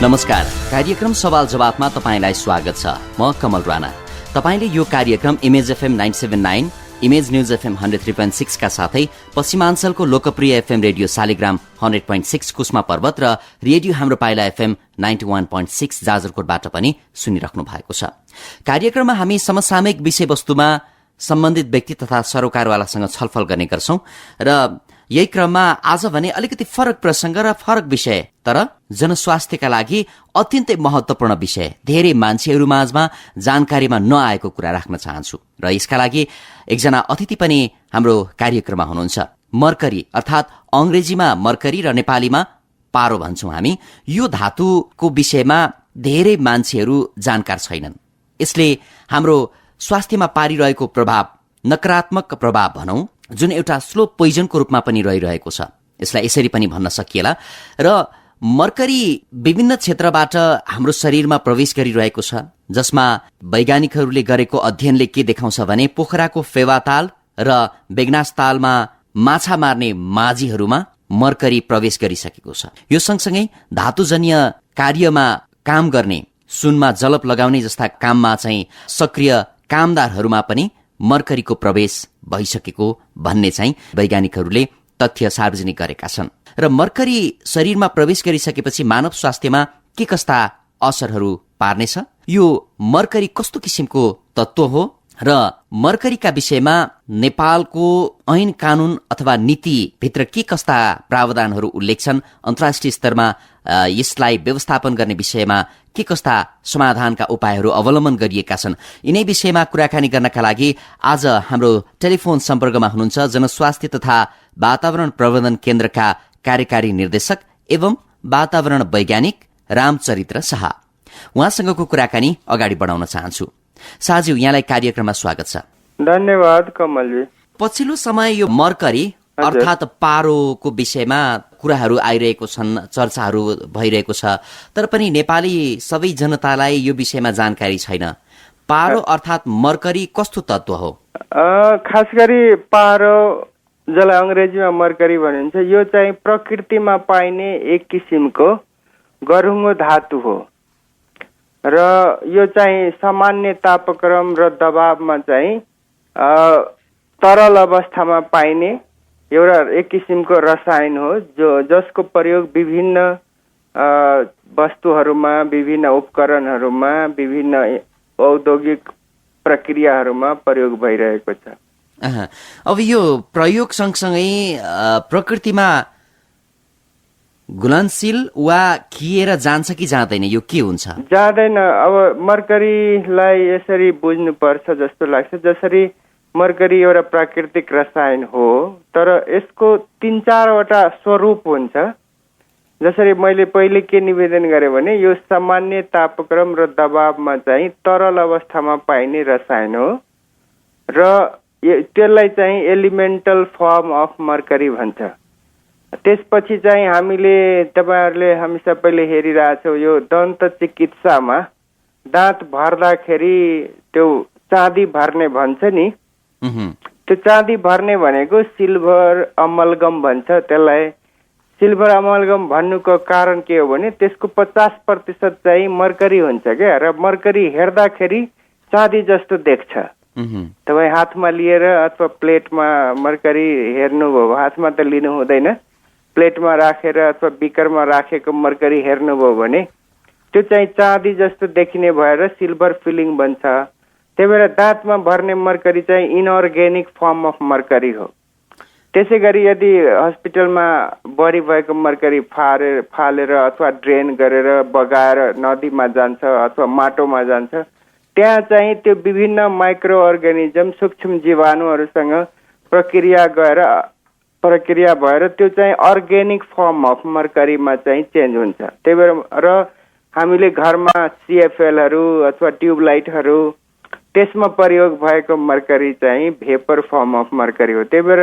नमस्कार, कार्यक्रम सवाल जवाफमा तपाईलाई स्वागत छ। म कमल राणा। तपाईले यो कार्यक्रम image FM 979, image news FM 103.6 का साथै पश्चिमाञ्चलको लोकप्रिय एफएम रेडियो शालिग्राम 100.6 कुस्मा पर्वत र रेडियो हाम्रो पाइला एफएम 91.6 जाजरकोटबाट पनि सुनिराख्नु भएको छ। कार्यक्रममा हामी समसामयिक विषयवस्तुमा सम्बन्धित व्यक्ति तथा सरोकारवालासँग छलफल गर्ने गर्छौं र यही क्रममा आज भने अलिकति फरक प्रसंग र फरक विषय, तर जनस्वास्थ्यका लागि अत्यन्तै महत्वपूर्ण विषय, धेरै मान्छेहरू माझमा जानकारीमा नआएको कुरा राख्न चाहन्छु र यसका लागि एकजना अतिथि पनि हाम्रो कार्यक्रममा हुनुहुन्छ। मर्करी अर्थात् अंग्रेजीमा मर्करी र नेपालीमा पारो भन्छौं हामी। यो धातुको विषयमा धेरै मान्छेहरू जानकार छैनन्। यसले हाम्रो स्वास्थ्यमा पारिरहेको प्रभाव, नकारात्मक प्रभाव भनौं, जुन एउटा स्लो पोइजनको रूपमा पनि रहिरहेको छ, यसलाई यसरी पनि भन्न सकिएला। र मर्करी विभिन्न क्षेत्रबाट हाम्रो शरीरमा प्रवेश गरिरहेको छ, जसमा वैज्ञानिकहरूले गरेको अध्ययनले के देखाउँछ भने पोखराको फेवाताल र बेगनास तालमा माछा मार्ने माझीहरूमा मर्करी प्रवेश गरिसकेको छ। यो सँगसँगै धातुजन्य कार्यमा काम गर्ने, सुनमा जलप लगाउने जस्ता काममा चाहिँ सक्रिय कामदारहरूमा पनि मर्करीको प्रवेश भइसकेको भन्ने चाहिँ वैज्ञानिकहरूले तथ्य सार्वजनिक गरेका छन्। र मर्करी शरीरमा प्रवेश गरिसकेपछि मानव स्वास्थ्यमा के कस्ता असरहरू पार्नेछ, यो मर्करी कस्तो किसिमको तत्व हो र मर्करीका विषयमा नेपालको ऐन कानून अथवा नीतिभित्र के कस्ता प्रावधानहरू उल्लेख छन्, अन्तर्राष्ट्रिय स्तरमा यसलाई व्यवस्थापन गर्ने विषयमा के कस्ता समाधानका उपायहरू अवलम्बन गरिएका छन्, यिनै विषयमा कुराकानी गर्नका लागि आज हाम्रो टेलिफोन सम्पर्कमा हुनुहुन्छ जनस्वास्थ्य तथा वातावरण प्रबन्धन केन्द्रका कार्यकारी निर्देशक एवं वातावरण वैज्ञानिक रामचरित्र शाह। उहाँसँगको कुराकानी अगाडि बढाउन चाहन्छु। शाहज्यू, यहाँलाई कार्यक्रममा स्वागत छ। धन्यवाद कमलजी। पछिल्लो समय यो मर्करी अर्थात् पारोको विषयमा कुराहरू आइरहेको छन्, चर्चाहरू भइरहेको छ, तर पनि नेपाली सबै जनतालाई यो विषयमा जानकारी छैन। पारो अर्थात् मर्करी कस्तो तत्व हो? खास गरी पारो, जसलाई अंग्रेजीमा मर्करी भनिन्छ, यो चाहिँ प्रकृतिमा पाइने एक किसिमको गरुङ्गो धातु हो र यो चाहिँ सामान्य तापक्रम र दबावमा चाहिँ तरल अवस्थामा पाइने एउटा एक किसिमको रसायन हो, जसको प्रयोग विभिन्न वस्तुहरूमा, विभिन्न उपकरणहरूमा, विभिन्न औद्योगिक प्रक्रियाहरूमा प्रयोग भइरहेको छ। अब यो प्रयोग सँगसँगै प्रकृतिमा घुलनशील वा खिएर जान्छ कि जाँदैन, यो के हुन्छ? जाँदैन। अब मर्करीलाई यसरी बुझ्नुपर्छ जस्तो लाग्छ, जसरी मर्करी एउटा प्राकृतिक रसायन हो, तर यसको 3-4वटा स्वरूप हुन्छ। जसरी मैले पहिले के निवेदन गरेँ भने यो सामान्य तापक्रम र दबावमा चाहिँ तरल अवस्थामा पाइने रसायन हो र त्यसलाई चाहिँ एलिमेन्टल फर्म अफ मर्करी भन्छ। त्यसपछि चाहिँ हामीले, तपाईहरुले हामी सबैले हेरिरहेछौँ, यो दन्त चिकित्सामा दाँत भर्दाखेरि त्यो चाँदी भर्ने भन्छ नि, त्यो चाँदी भर्ने भनेको सिल्भर अमलगम भन्छ। त्यसलाई सिल्भर अमलगम भन्नुको कारण के हो भने त्यसको 50% चाहिँ मर्करी हुन्छ क्या, र मर्करी हेर्दाखेरि चाँदी जस्तो देख्छ। तपाईँ हातमा लिएर अथवा प्लेटमा मर्करी हेर्नुभयो, हातमा त लिनु हुँदैन, प्लेटमा राखेर अथवा बिकरमा राखेको मर्करी हेर्नुभयो भने त्यो चाहिँ चाँदी जस्तो देखिने भएर सिल्भर फिलिङ बन्छ। त्यही भएर दाँतमा भर्ने मर्करी चाहिँ इनअर्गेनिक फर्म अफ मर्करी हो। त्यसै गरी यदि हस्पिटलमा बढी भएको मर्करी फालेर अथवा ड्रेन गरेर बगाएर नदीमा जान्छ अथवा माटोमा जान्छ, त्यहाँ चाहिँ त्यो विभिन्न माइक्रो अर्गानिजम, सूक्ष्म जीवाणुहरूसँग प्रक्रिया भएर त्यो चाहिँ अर्ग्यानिक फर्म अफ मर्करीमा चाहिँ चेन्ज हुन्छ। त्यही भएर र हामीले घरमा सिएफएलहरू अथवा ट्युबलाइटहरू, त्यसमा प्रयोग भएको मर्करी चाहिँ भेपर फर्म अफ मर्करी हो। त्यही भएर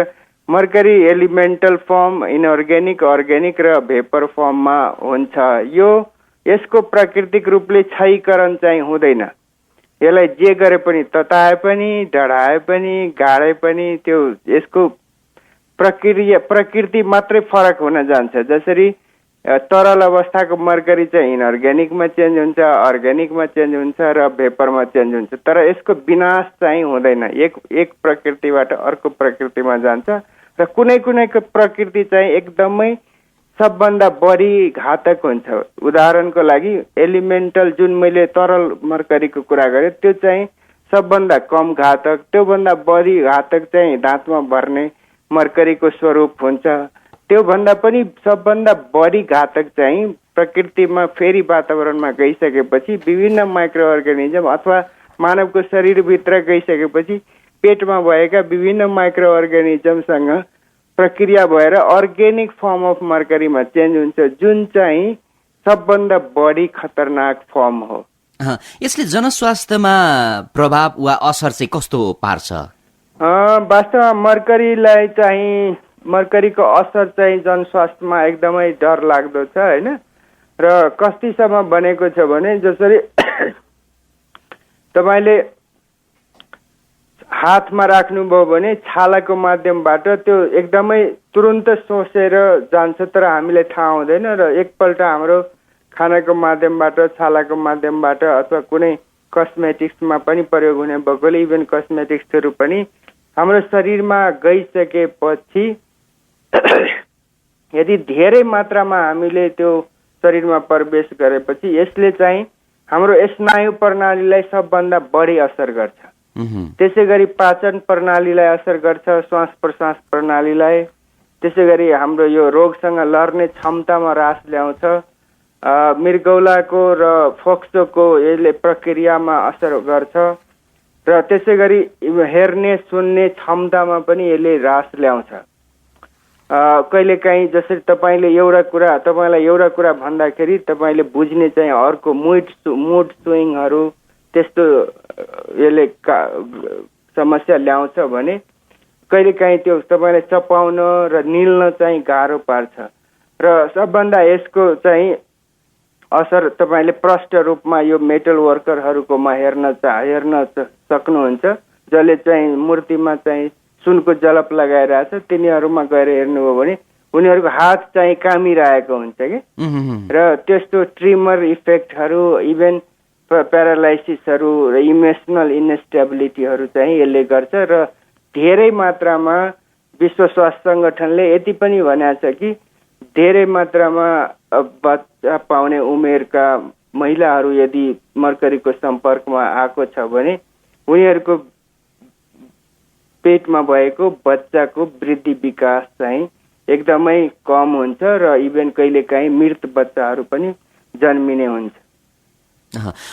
mercury elemental form, inorganic, organic र भेपर फर्ममा हुन्छ। यसको प्राकृतिक रूपले क्षयीकरण चाहिँ हुँदैन। यसलाई जे गरे पनि, तताए पनि, डढाए पनि, गाडे पनि, त्यो यसको प्रकृति मात्रै फरक हुन जान्छ। जसरी तरल अवस्थाको मर्करी चाहिँ इनअर्ग्यानिकमा चेन्ज हुन्छ, अर्ग्यानिकमा चेन्ज हुन्छ र भेपरमा चेन्ज हुन्छ। तर यसको विनाश चाहिँ हुँदैन, एक प्रकृतिबाट अर्को प्रकृतिमा जान्छ र कुनै कुनैको प्रकृति चाहिँ एकदमै सबभन्दा बढी घातक हुन्छ। उदाहरणको लागि एलिमेन्टल जुन मैले तरल मर्करीको कुरा गरेँ त्यो चाहिँ सबभन्दा कम घातक, त्योभन्दा बढी घातक चाहिँ दाँतमा भर्ने मर्करीको स्वरूप हुन्छ। त्योभन्दा पनि सबभन्दा बढी घातक चाहिँ प्रकृतिमा फेरि वातावरणमा गइसकेपछि विभिन्न माइक्रो अर्गानिजम अथवा मानवको शरीरभित्र गइसकेपछि पेटमा भएका विभिन्न माइक्रो अर्गानिजमसँग प्रक्रिया भएर अर्ग्यानिक फर्म अफ मर्करीमा चेन्ज हुन्छ, जुन चाहिँ सबभन्दा बढी खतरनाक फर्म हो। यसले जनस्वास्थ्यमा प्रभाव वा असर चाहिँ कस्तो पार्छ? वास्तवमा मर्करीको असर चाहिँ जनस्वास्थ्यमा एकदमै डर लाग्दो छ होइन। र कतिसम्म बनेको छ भने जसरी तपाईँले हातमा राख्नुभयो भने छालाको माध्यमबाट त्यो एकदमै तुरुन्त सोसेर जान्छ, तर हामीलाई थाहा हुँदैन र एकपल्ट हाम्रो खानाको माध्यमबाट, छालाको माध्यमबाट अथवा कुनै कस्मेटिक्समा पनि प्रयोग हुने भएकोले इभन कस्मेटिक्सहरू पनि हाम्रो शरीरमा गइसकेपछि यदि धेरै मात्रामा हामीले त्यो शरीरमा प्रवेश गरेपछि यसले चाहिँ हाम्रो स्नायु प्रणालीलाई सबभन्दा बढी असर गर्छ। त्यसै गरी पाचन प्रणालीलाई असर गर्छ, श्वास प्रश्वास प्रणालीलाई, त्यसै गरी हाम्रो यो रोगसँग लड्ने क्षमतामा ह्रास ल्याउँछ। मृगौलाको र फोक्सोको यसले प्रक्रियामा असर गर्छ र त्यसै गरी हेर्ने सुन्ने क्षमतामा पनि यसले ह्रास ल्याउँछ। कहिलेकाहीँ जसरी तपाईँलाई एउटा कुरा भन्दाखेरि तपाईँले बुझ्ने चाहिँ अर्को मुड स्विङहरू त्यस्तो यसले समस्या ल्याउँछ भने कहिलेकाहीँ त्यो तपाईँलाई चपाउन र निल्न चाहिँ गाह्रो पार्छ। र सबभन्दा यसको चाहिँ असर तपाईँले प्रष्ट रूपमा यो मेटल वर्करहरूकोमा हेर्न सक्नुहुन्छ, जसले चाहिँ मूर्तिमा चाहिँ सुनको जलप लगाइरहेछ। तिनीहरूमा गएर हेर्नुभयो भने उनीहरूको हात चाहिँ कामिरहेको हुन्छ कि र त्यस्तो ट्रिमर इफेक्टहरू, इभन प्यारालाइसिसहरू र इमोसनल इन्स्टेबिलिटीहरू चाहिँ यसले गर्छ। र धेरै मात्रामा विश्व स्वास्थ्य सङ्गठनले यति पनि भनेको छ कि धेरै मात्रामा बच्चा पाउने उमेरका महिलाहरू यदि मर्करीको सम्पर्कमा आएको छ भने उनीहरूको पेटमा भएको बच्चाको वृद्धि विकास चाहिँ एकदमै कम हुन्छ र इभन कहिलेकाहीँ मृत बच्चाहरू पनि जन्मिने हुन्छ।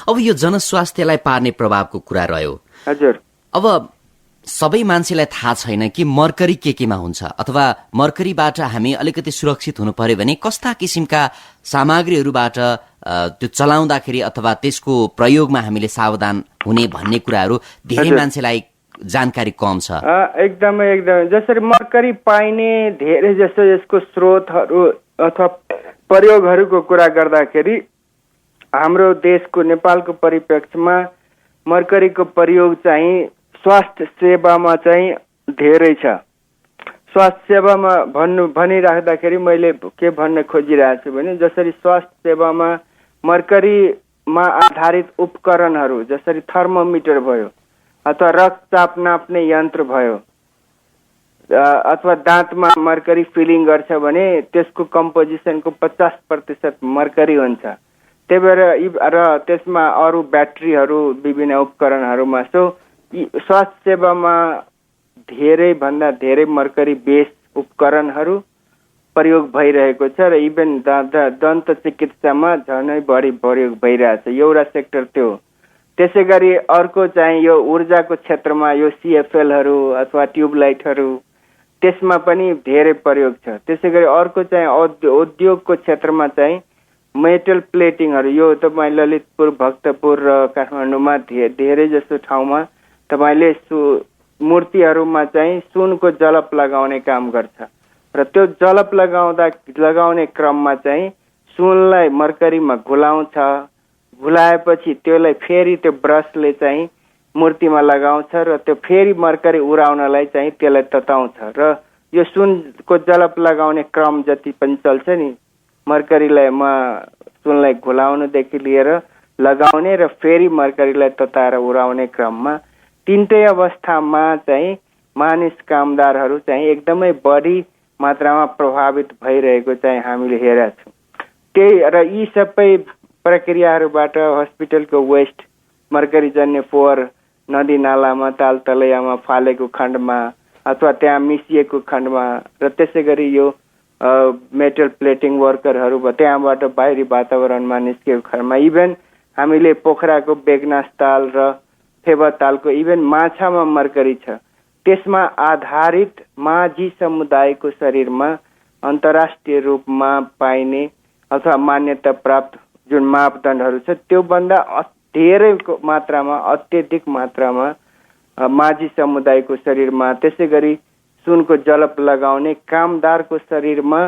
अब यो जनस्वास्थ्यलाई पार्ने प्रभावको कुरा रह्यो। हजुर, अब सबै मान्छेलाई थाहा छैन कि मर्करी केमा हुन्छ अथवा मर्करीबाट हामी अलिकति सुरक्षित हुनु पर्यो भने कस्ता किसिमका सामग्रीहरूबाट त्यो चलाउँदाखेरि अथवा त्यसको प्रयोगमा हामीले सावधान हुने भन्ने कुराहरू धेरै मान्छेलाई जानकारी कम छ। एकदमै जसरी मर्करी पाइने धेरै जस्तो यसको स्रोतहरू अथवा प्रयोगहरूको कुरा गर्दाखेरि हाम्रो देशको नेपालको परिप्रेक्ष्यमा मर्करीको प्रयोग चाहिँ स्वास्थ्य सेवामा चाहिँ धेरै छ। स्वास्थ्य सेवामा भनिराख्दाखेरि मैले के भन्न खोजिरहेको छु भने जसरी स्वास्थ्य सेवामा मर्करीमा आधारित उपकरणहरू जसरी थर्मोमिटर भयो अथवा रक्तचाप नाप्ने यन्त्र भयो अथवा दाँतमा मर्करी फिलिङ गर्छ भने त्यसको कम्पोजिसनको 50% मर्करी हुन्छ। त्यही भएर र त्यसमा अरू ब्याट्रीहरू विभिन्न उपकरणहरूमा स्वास्थ्य सेवामा धेरैभन्दा धेरै मर्करी बेस उपकरणहरू प्रयोग भइरहेको छ र इभन दन्त चिकित्सामा झनै बढी प्रयोग भइरहेछ। एउटा सेक्टर त्यो। त्यसै गरी अर्को चाहिँ यो ऊर्जाको क्षेत्रमा यो CFLहरू अथवा ट्युबलाइटहरू त्यसमा पनि धेरै प्रयोग छ। त्यसै गरी अर्को चाहिँ उद्योगको क्षेत्रमा चाहिँ मेटल प्लेटिङहरू, यो तपाईँ ललितपुर, भक्तपुर र काठमाडौँमा धेरै जस्तो ठाउँमा तपाईँले मूर्तिहरूमा चाहिँ सुनको जलप लगाउने काम गर्छ र त्यो जलप लगाउने क्रममा चाहिँ सुनलाई मर्करीमा घुलाउँछ। घुलाएपछि त्यसलाई फेरि त्यो ब्रसले चाहिँ मूर्तिमा लगाउँछ र त्यो फेरि मर्करी उडाउनलाई चाहिँ त्यसलाई तताउँछ र यो सुनको जलप लगाउने क्रम जति पनि चल्छ नि मर्करीलाई सुनलाई घुलाउनदेखि लिएर लगाउने र फेरि मर्करीलाई तताएर उडाउने क्रममा तीनटै अवस्थामा चाहिँ मानिस कामदारहरू चाहिँ एकदमै बढी मात्रामा प्रभावित भइरहेको चाहिँ हामीले हेरेका छौँ। त्यही र यी सबै प्रक्रियाहरूबाट हस्पिटलको वेस्ट मर्करीजन्य फोहोर नदी नालामा तालतलैयामा फालेको खण्डमा अथवा त्यहाँ मिसिएको खण्डमा र त्यसै गरी यो मेटल प्लेटिङ वर्करहरू त्यहाँबाट बाहिरी वातावरणमा निस्केको खण्डमा इभन हामीले पोखराको बेगनास ताल र फेवातालको इभन माछामा मर्करी छ, त्यसमा आधारित माझी समुदायको शरीरमा अन्तर्राष्ट्रिय रूपमा पाइने अथवा मान्यता प्राप्त जुन मापदण्डहरू छ त्योभन्दा धेरै मात्रामा अत्यधिक मात्रामा माझी समुदायको शरीरमा त्यसै गरी सुनको जलप लगाउने कामदारको शरीरमा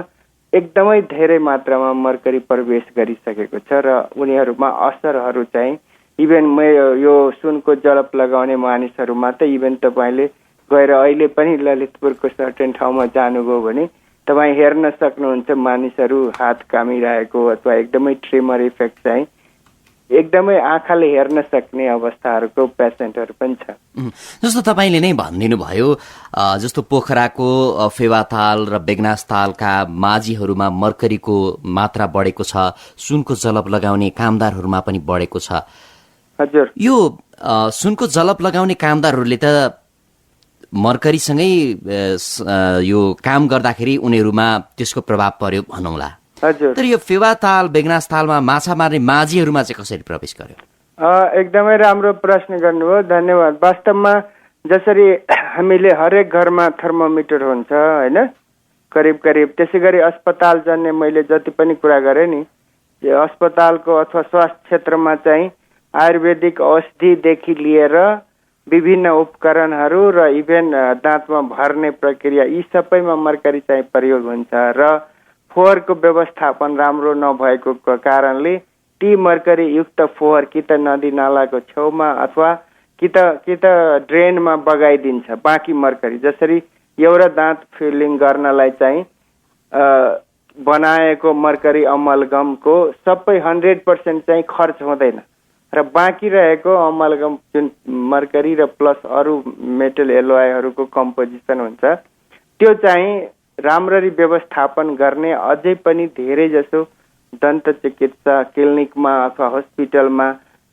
एकदमै धेरै मात्रामा मर्करी प्रवेश गरिसकेको छ र उनीहरूमा असरहरू चाहिँ इभन यो सुनको जलप लगाउने मानिसहरूमा त इभन तपाईँले गएर अहिले पनि ललितपुरको सर्टेन ठाउँमा जानुभयो भने तपाईँ हेर्न सक्नुहुन्छ मानिसहरू हात कामिरहेको अथवा एकदमै ट्रिमर इफेक्ट चाहिँ एकदमै आँखाले हेर्न सक्ने अवस्थाहरूको पेसेन्टहरू पनि छ। जस्तो तपाईँले नै भनिदिनु भयो जस्तो पोखराको फेवाताल र बेगनास तालका माझीहरूमा मर्करीको मात्रा बढेको छ, सुनको जलप लगाउने कामदारहरूमा पनि बढेको छ। हजुर, यो सुनको जलप लगाउने कामदारहरूले त मर्करीसँगै यो काम गर्दाखेरि उनीहरूमा त्यसको प्रभाव पर्यो भनौँला। हजुर, तर यो फेवाताल बेगनास तालमा माछा मार्ने माझीहरूमा चाहिँ कसरी प्रवेश गर्यो? एकदमै राम्रो प्रश्न गर्नुभयो, धन्यवाद। वास्तवमा जसरी हामीले हरेक घरमा थर्मोमिटर हुन्छ होइन, करिब करिब त्यसै गरी अस्पताल जन्य मैले जति पनि कुरा गरेँ नि, अस्पतालको अथवा स्वास्थ्य क्षेत्रमा चाहिँ आयुर्वेदिक औषधिदेखि लिएर विभिन्न उपकरणहरू र इभेन दाँतमा भर्ने प्रक्रिया यी सबैमा मर्करी चाहिँ प्रयोग हुन्छ र फोहोरको व्यवस्थापन राम्रो नभएको कारणले ती मर्करी युक्त फोहोर कि त नदी नालाको छेउमा अथवा कि त ड्रेनमा बगाइदिन्छ बाँकी मर्करी। जसरी एउटा दाँत फिलिङ गर्नलाई चाहिँ बनाएको मर्करी अमलगमको सबै 100% चाहिँ खर्च हुँदैन र बाँकी रहेको अमलगम जुन मर्करी र प्लस अरू मेटल एलोयहरूको कम्पोजिसन हुन्छ त्यो चाहिँ राम्ररी व्यवस्थापन गर्ने अझै पनि धेरै जसो दन्त चिकित्सा क्लिनिकमा अथवा हस्पिटलमा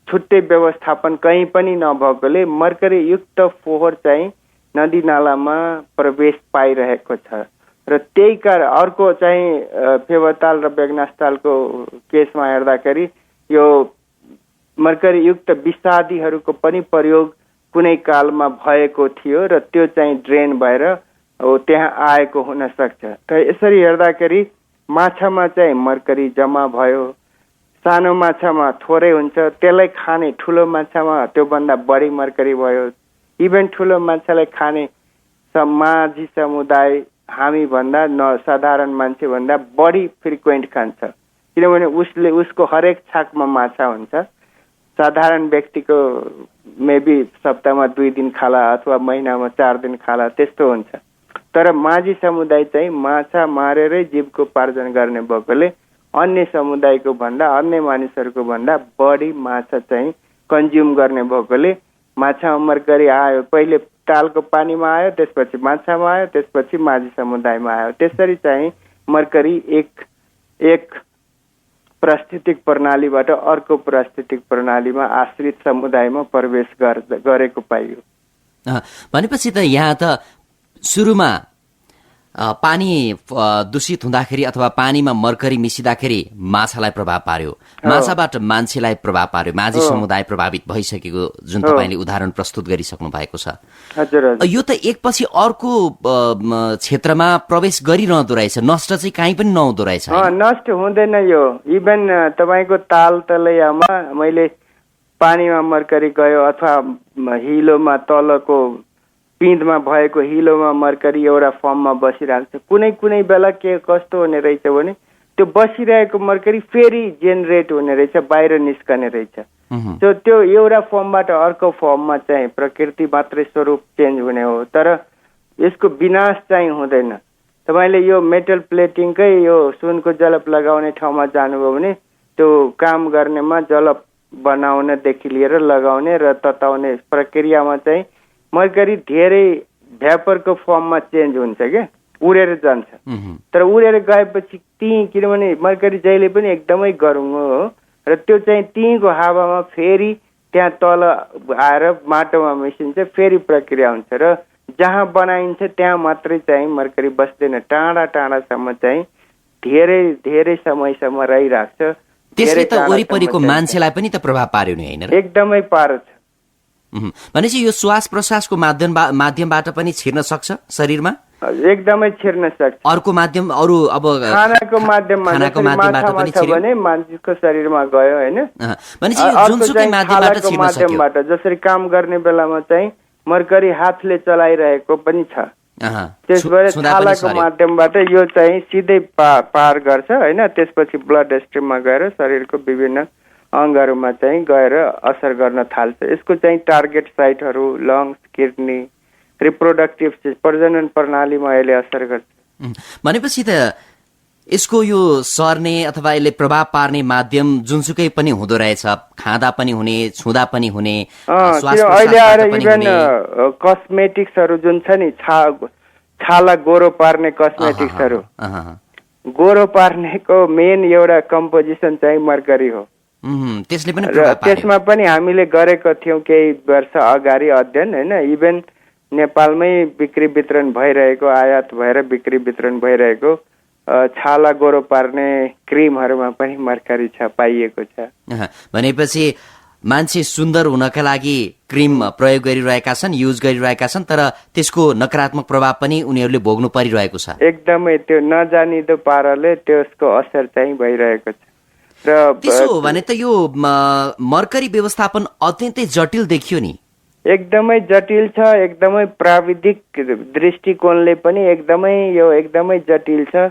छुट्टै व्यवस्थापन कहीँ पनि नभएकोले मर्करी युक्त फोहोर चाहिँ नदी नालामा प्रवेश पाइरहेको छ र त्यही कारण अर्को चाहिँ फेवाताल र बेगनासतालको केसमा हेर्दाखेरि यो मर्करी युक्त विषादीहरूको पनि प्रयोग कुनै कालमा भएको थियो र त्यो चाहिँ ड्रेन भएर त्यहाँ आएको हुन सक्छ। र यसरी हेर्दाखेरि माछामा चाहिँ मर्करी जम्मा भयो, सानो माछामा थोरै हुन्छ, त्यसलाई खाने ठुलो माछामा त्योभन्दा बढी मर्करी भयो। इभन ठुलो माछालाई खाने माझी समुदाय हामी भन्दा साधारण मान्छे भन्दा बढी फ्रिक्वेन्ट खान्छ, किनभने उसको हरेक छाकमा माछा हुन्छ। साधारण व्यक्तिको मेबी सप्ताहमा 2 दिन खाला अथवा महिनामा 4 दिन खाला त्यस्तो हुन्छ। तर माझी समुदाय चाहिँ माछा मारेरै जीविकोपार्जन गर्ने भएकोले अन्य समुदायको भन्दा अन्य मानिसहरूको भन्दा बढी माछा चाहिँ कन्ज्युम गर्ने भएकोले माछामा मर्करी आयो, पहिले तालको पानीमा आयो, त्यसपछि माछामा आयो, त्यसपछि माझी समुदायमा आयो। त्यसरी चाहिँ मर्करी एक पारिस्थितिक प्रणालीबाट अर्को पारिस्थितिक प्रणालीमा आश्रित समुदायमा प्रवेश गरेको पाइयो। भनेपछि त यहाँ त सुरुमा पानी दूषित हुँदाखेरि अथवा पानीमा मर्करी मिसिँदाखेरि माछालाई प्रभाव पार्यो, माछाबाट मान्छेलाई प्रभाव पार्यो, माझी समुदाय प्रभावित भइसकेको जुन तपाईँले उदाहरण प्रस्तुत गरिसक्नु भएको छ। यो त एकपछि अर्को क्षेत्रमा प्रवेश गरिरहँदो रहेछ, नष्ट चाहिँ कहीँ पनि नहुँदो रहेछ। नष्ट हुँदैन यो। इभन तपाईँको ताल तलैयामा मैले पानीमा मर्करी गयो अथवा हिलोमा तलको पिँधमा भएको हिलोमा मर्करी एउटा फर्ममा बसिरहेको छ, कुनै बेला के कस्तो हुने रहेछ भने त्यो बसिरहेको मर्करी फेरि जेनरेट हुने रहेछ, बाहिर निस्कने रहेछ। त्यो एउटा फर्मबाट अर्को फर्ममा चाहिँ प्रकृति मात्रै स्वरूप चेन्ज हुने हो, तर यसको विनाश चाहिँ हुँदैन। तपाईँले यो मेटल प्लेटिङकै यो सुनको जलप लगाउने ठाउँमा जानुभयो भने त्यो काम गर्नेमा जलप बनाउनदेखि लिएर लगाउने र तताउने प्रक्रियामा चाहिँ मर्करी धेरै भ्यापरको फर्ममा चेन्ज हुन्छ क्या, उडेर जान्छ। तर उडेर गएपछि किनभने मर्करी जहिले पनि एकदमै गरौँ हो र त्यो चाहिँ त्यहीँको हावामा फेरि त्यहाँ तल आएर माटोमा मिसिन्छ, फेरि प्रक्रिया हुन्छ र जहाँ बनाइन्छ त्यहाँ मात्रै चाहिँ मर्करी बस्दैन, टाढा टाढासम्म चाहिँ धेरै धेरै समयसम्म रहिरहेको छ। त्यसले त वरिपरिको मान्छेलाई पनि त प्रभाव पार्यो नि, होइन? एकदमै पार्छ। भनेपछि यो श्वास प्रश्वासको माध्यमबाट पनि छिर्न सक्छ शरीरमा? एकदमै छिर्न सक्छ। अर्को माध्यम, अरू अब खानाको माध्यमबाट पनि छिर्यो भने मान्छेको शरीरमा गयो, होइन? भनेपछि जुनसुकै माध्यमबाट, जसरी काम गर्ने बेलामा चाहिँ मर्करी हातले चलाइरहेको पनि छ, त्यसबाट छालाको माध्यमबाट यो चाहिँ सिधै पार गर्छ, होइन? त्यसपछि ब्लड स्ट्रिममा गएर शरीरको विभिन्न अङ्गहरूमा चाहिँ गएर असर गर्न थाल्छ। यसको चाहिँ टार्गेट साइटहरू लङ्स, किडनी, रिप्रोडक्टिभ प्रजनन प्रणालीमा यसले असर गर्छ। भनेपछि त यसको यो सर्ने अथवा यसले प्रभाव पार्ने माध्यम जुनसुकै पनि हुँदो रहेछ, खाँदा पनि हुने, छुँदा पनि हुने, अहिले आएर इभन कस्मेटिक्सहरू जुन छ नि, छाला गोरो पार्ने कस्मेटिक्सहरू, गोरो पार्नेको मेन एउटा कम्पोजिसन चाहिँ मर्करी हो। त्यसले पनि त्यसमा पनि हामीले गरेको थियौँ केही वर्ष अगाडि अध्ययन, होइन? इभन नेपालमै बिक्री वितरण भइरहेको, आयात भएर बिक्री वितरण भइरहेको छाला गोरो पार्ने क्रिमहरूमा पनि मर्करी छ, पाइएको छ। भनेपछि मान्छे सुन्दर हुनका लागि क्रिम प्रयोग गरिरहेका छन्, युज गरिरहेका छन्, तर त्यसको नकारात्मक प्रभाव पनि उनीहरूले भोग्नु परिरहेको छ। एकदमै त्यो नजानिदो पाराले त्यसको असर चाहिँ भइरहेको छ। र त्यसो भने त यो मर्करी व्यवस्थापन अत्यन्तै जटिल देखियो नि? एकदमै जटिल छ, एकदमै प्राविधिक दृष्टिकोणले पनि एकदमै जटिल छ,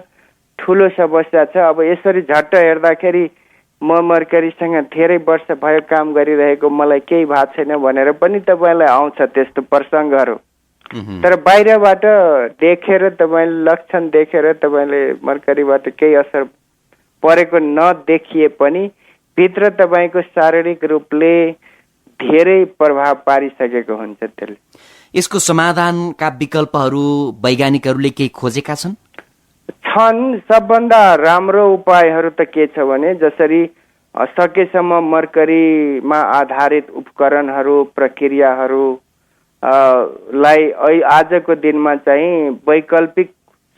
ठुलो समस्या छ। अब यसरी झट्ट हेर्दाखेरि म मर्करीसँग धेरै वर्ष भयो काम गरिरहेको, मलाई केही भएको छैन भनेर पनि तपाईँलाई आउँछ त्यस्तो प्रसङ्गहरू। तर बाहिरबाट देखेर तपाईँले लक्षण देखेर तपाईँले मर्करीबाट केही असर परेको नदेखिए पनि भित्र तपाईँको शारीरिक रूपले धेरै प्रभाव पारिसकेको हुन्छ त्यसले। यसको समाधानका विकल्पहरू वैज्ञानिकहरूले केही खोजेका छन्? सबभन्दा राम्रो उपायहरू त के छ भने जसरी सकेसम्म मर्करीमा आधारित उपकरणहरू, प्रक्रियाहरू लाई आजको दिनमा चाहिँ वैकल्पिक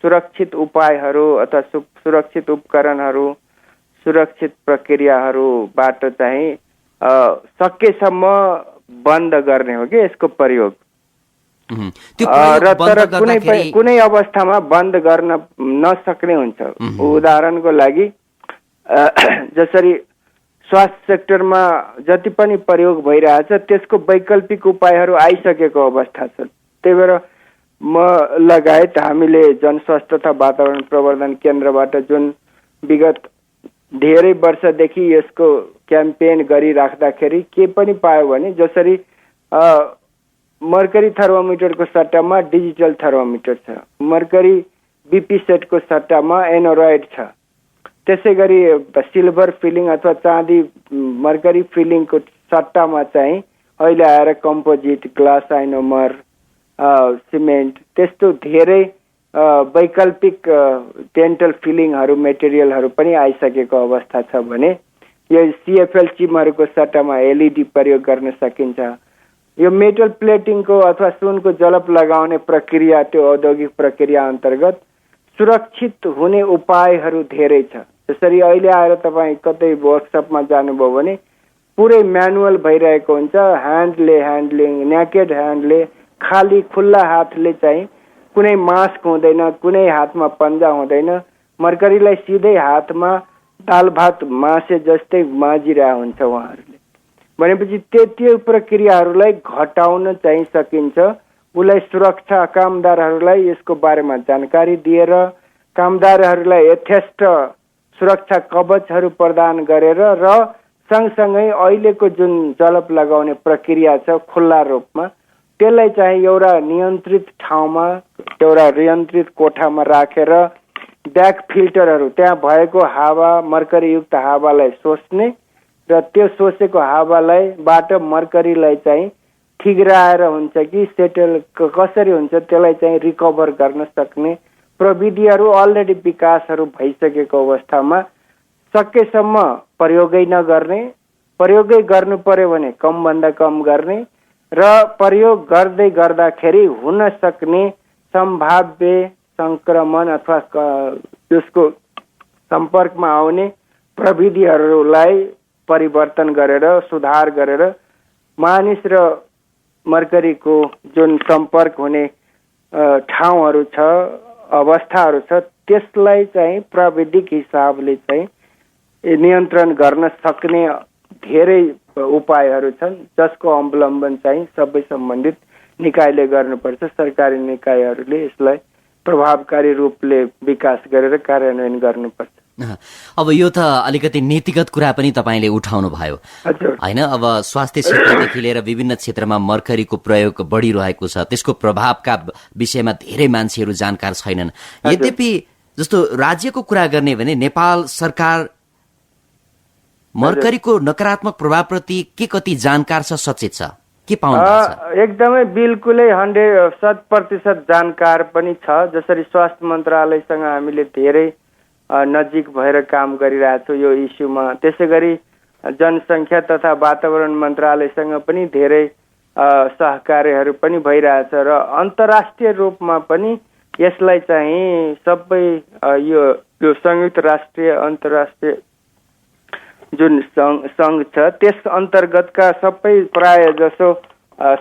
सुरक्षित उपायहरू अथवा सुरक्षित उपकरणहरू, सुरक्षित प्रक्रियाहरूबाट चाहिँ सकेसम्म बन्द गर्ने हो कि यसको प्रयोग। तर कुनै अवस्थामा बन्द गर्न नसक्ने हुन्छ। उदाहरणको लागि जसरी स्वास्थ्य सेक्टरमा जति पनि प्रयोग भइरहेछ त्यसको वैकल्पिक उपायहरू आइसकेको अवस्था छ। त्यही भएर म लगायत हामीले जनस्वास्थ्य तथा वातावरण प्रवर्धन केन्द्रबाट जुन विगत धेरै वर्षदेखि यसको क्याम्पेन गरिराख्दाखेरि के पनि पायो भने जसरी मर्करी थर्मोमिटरको सट्टामा डिजिटल थर्मोमिटर छ, मर्करी बिपी सेटको सट्टामा एनोराइड छ, त्यसै गरी सिल्भर फिलिङ अथवा चाँदी मर्करी फिलिङको सट्टामा चाहिँ अहिले आएर कम्पोजिट, ग्लास आइनोमर, सिमेन्ट, त्यस्तो धेरै वैकल्पिक डेन्टल फिलिङहरू मेटेरियलहरू पनि आइसकेको अवस्था छ भने यो सिएफएल चिमहरूको सट्टामा एलइडी प्रयोग गर्न सकिन्छ। यो मेटल प्लेटिङको अथवा सुनको जलप लगाउने प्रक्रिया, त्यो औद्योगिक प्रक्रिया अन्तर्गत सुरक्षित हुने उपायहरू धेरै छ। जसरी अहिले आएर तपाईँ कतै वर्कसपमा जानुभयो भने पुरै म्यानुअल भइरहेको हुन्छ, ह्यान्डलिङ, नेकेड ह्यान्डले, खाली खुल्ला हातले चाहिँ कुनै मास्क हुँदैन, कुनै हातमा पन्जा हुँदैन, मर्करीलाई सिधै हातमा दाल भात मासे जस्तै माझिरहेको हुन्छ उहाँहरूले। भनेपछि त्यो प्रक्रियाहरूलाई घटाउन चाहिँ सकिन्छ। उसलाई सुरक्षा, कामदारहरूलाई यसको बारेमा जानकारी दिएर कामदारहरूलाई यथेष्ट सुरक्षा कवचहरू प्रदान गरेर र सँगसँगै अहिलेको जुन जलप लगाउने प्रक्रिया छ खुल्ला रूपमा त्यसलाई चाहिँ एउटा नियन्त्रित ठाउँमा, एउटा नियन्त्रित कोठामा राखेर ब्याक फिल्टरहरू त्यहाँ भएको हावा, मर्करीयुक्त हावालाई सोच्ने र त्यो सोचेको हावालाई बाट मर्करीलाई चाहिँ ठिगराएर हुन्छ कि सेटल कसरी हुन्छ त्यसलाई चाहिँ रिकभर गर्न सक्ने प्रविधिहरू अलरेडी विकासहरू भइसकेको अवस्थामा सकेसम्म प्रयोगै नगर्ने, प्रयोगै गर्नु पर्यो भने कमभन्दा कम गर्ने र प्रयोग गर्दै गर्दाखेरि हुन सक्ने सम्भाव्य संक्रमण अथवा त्यसको सम्पर्कमा आउने प्रविधिहरूलाई परिवर्तन गरेर सुधार गरेर मानिस र मर्करीको जुन सम्पर्क हुने ठाउँहरू छ, अवस्थाहरू छ, त्यसलाई चाहिँ प्राविधिक हिसाबले चाहिँ नियन्त्रण गर्न सक्ने धेरै उपायहरू छन्, जसको अवलम्बन चाहिँ सबै सम्बन्धित निकायले गर्नुपर्छ। सरकारी निकायहरूले यसलाई प्रभावकारी रूपले विकास गरेर कार्यान्वयन गर्नुपर्छ। अब यो त अलिकति नीतिगत कुरा पनि तपाईँले उठाउनु भयो होइन। अब स्वास्थ्य क्षेत्रदेखि लिएर विभिन्न क्षेत्रमा मर्करीको प्रयोग बढिरहेको छ, त्यसको प्रभावका विषयमा धेरै मान्छेहरू जानकार छैनन्। यद्यपि जस्तो राज्यको कुरा गर्ने भने नेपाल सरकार मर्करीको नकारात्मक प्रभावप्रति के कति जानकार छ, सचेत छ, के पाउनुहुन्छ? एकदमै बिल्कुलै 100% जानकार पनि छ। जसरी स्वास्थ्य मन्त्रालयसँग हामीले धेरै नजिक भएर काम गरिरहेछौँ यो इस्युमा, त्यसै गरी जनसङ्ख्या तथा वातावरण मन्त्रालयसँग पनि धेरै सहकार्यहरू पनि भइरहेछ र अन्तर्राष्ट्रिय रूपमा पनि यसलाई चाहिँ सबै यो संयुक्त राष्ट्रिय अन्तर्राष्ट्रिय जुन सङ्घ छ त्यस अन्तर्गतका सबै प्राय जसो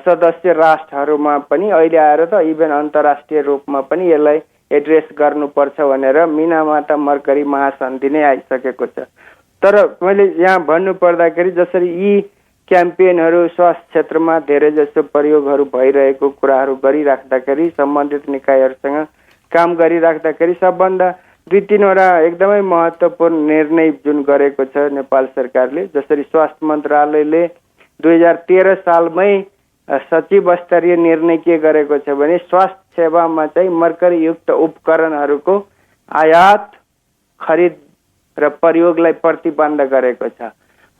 सदस्य राष्ट्रहरूमा पनि अहिले आएर त इभन अन्तर्राष्ट्रिय रूपमा पनि यसलाई एड्रेस गर्नुपर्छ भनेर मिनामाता मर्करी महासन्धि नै आइसकेको छ। तर मैले यहाँ भन्नु पर्दाखेरि जसरी यी क्याम्पेनहरू स्वास्थ्य क्षेत्रमा धेरै जसो प्रयोगहरू भइरहेको कुराहरू गरिराख्दाखेरि सम्बन्धित निकायहरूसँग काम गरिराख्दाखेरि सबभन्दा 2-3वटा एकदमै महत्त्वपूर्ण निर्णय जुन गरेको छ नेपाल सरकारले, जसरी स्वास्थ्य मन्त्रालयले 2013 सालमै सचिव स्तरीय निर्णय के गरेको छ भने स्वास्थ्य सेवामा चाहिँ मर्करीयुक्त उपकरणहरूको आयात, खरिद र प्रयोगलाई प्रतिबन्ध गरेको छ